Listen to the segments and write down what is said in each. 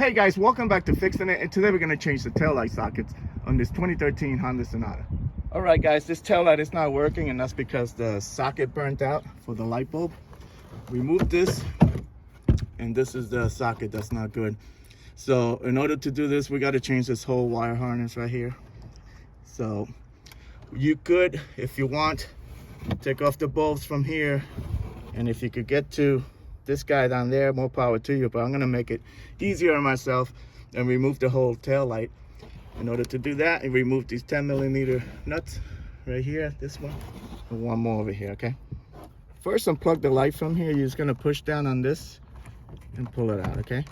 Hey guys, welcome back to Fixin' It, and today we're going to change the taillight sockets on this 2013 Honda Sonata. Alright guys, this taillight is not working, and that's because the socket burnt out for the light bulb. Remove this, and this is the socket that's not good. So in order to do this, we got to change this whole wire harness right here. So you could, if you want, take off the bulbs from here, and if you could get to this guy down there, more power to you, but I'm gonna make it easier on myself and remove the whole tail light. In order to do that, I remove these 10mm nuts right here, this one, and one more over here, okay? First, unplug the light from here. You're just gonna push down on this and pull it out, okay?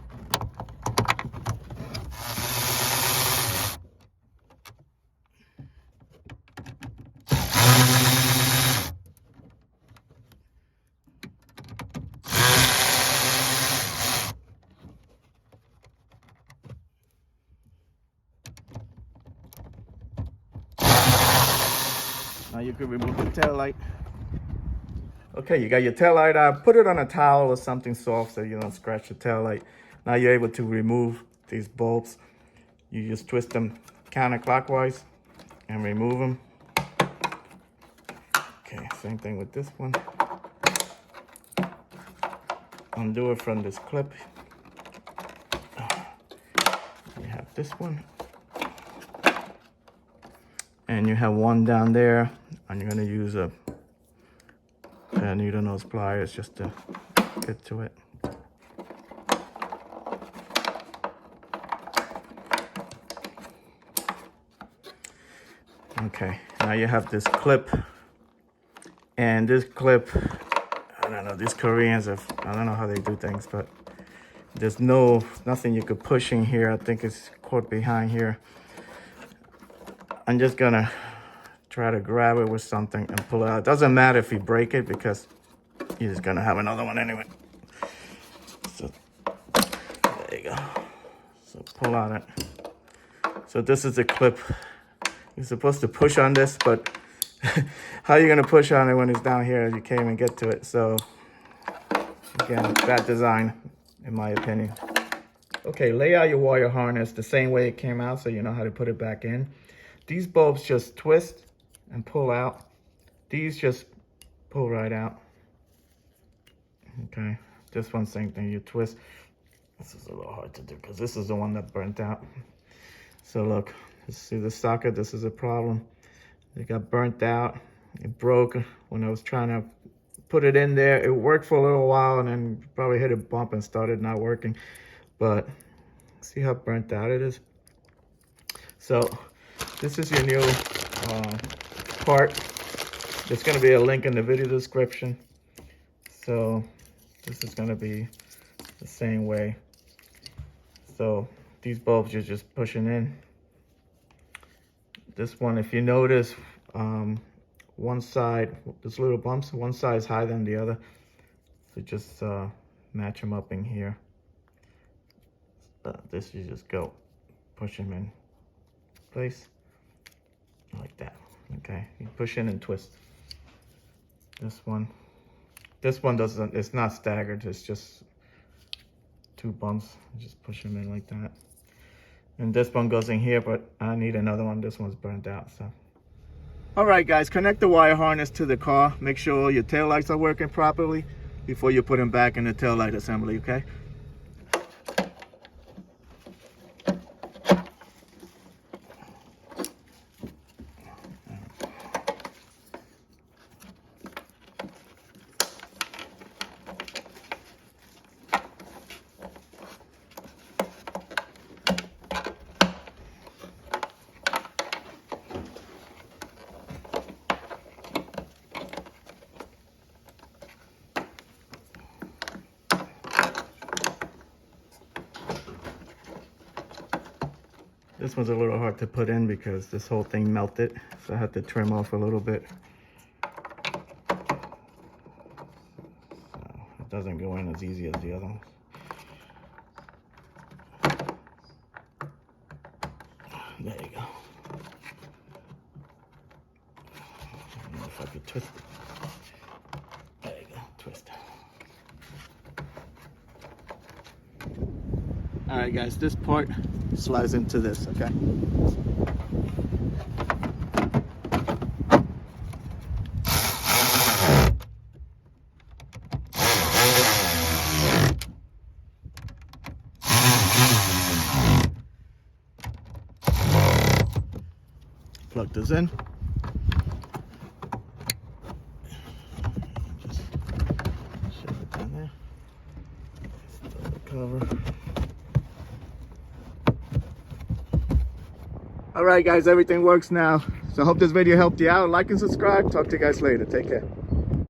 Now you can remove the tail light. Okay, you got your tail light out. Put it on a towel or something soft so you don't scratch the tail light. Now you're able to remove these bulbs. You just twist them counterclockwise and remove them. Okay, same thing with this one. Undo it from this clip. You have this one. And you have one down there, and you're gonna use a needle nose pliers just to get to it. Okay, now you have this clip, and this clip, I don't know, these Koreans, I don't know how they do things, but there's nothing you could push in here. I think it's caught behind here. I'm just gonna try to grab it with something and pull it out. It doesn't matter if you break it because you're just gonna have another one anyway. So there you go. So pull out it. So this is the clip. You're supposed to push on this, but how are you gonna push on it when it's down here? You can't even get to it. So again, bad design in my opinion. Okay, lay out your wire harness the same way it came out so you know how to put it back in. These bulbs just twist and pull out. These just pull right out. Okay, this one, same thing, you twist. This is a little hard to do because this is the one that burnt out. So look, see the socket, this is a problem. It got burnt out, it broke when I was trying to put it in there. It worked for a little while and then probably hit a bump and started not working. But see how burnt out it is? So this is your new part. There's going to be a link in the video description. So this is going to be the same way. So these bulbs you're just pushing in. This one, if you notice, one side, there's little bumps. One side is higher than the other. So just match them up in here. This you just go push them in place. Like that. Okay, you push in and twist. This one doesn't, it's not staggered, it's just two bumps. Just push them in like that. And this one goes in here, but I need another one. This one's burnt out. So all right guys, connect the wire harness to the car. Make sure all your tail lights are working properly before you put them back in the tail light assembly. Okay. This one's a little hard to put in because this whole thing melted, so I had to trim off a little bit. So it doesn't go in as easy as the other ones. There you go. I don't know if I could twist it. There you go, twist. All right, guys, this part slides into this, okay? Plug this in. Just shove it down there. Throw the cover. All right, guys, everything works now. So I hope this video helped you out. Like and subscribe. Talk to you guys later. Take care.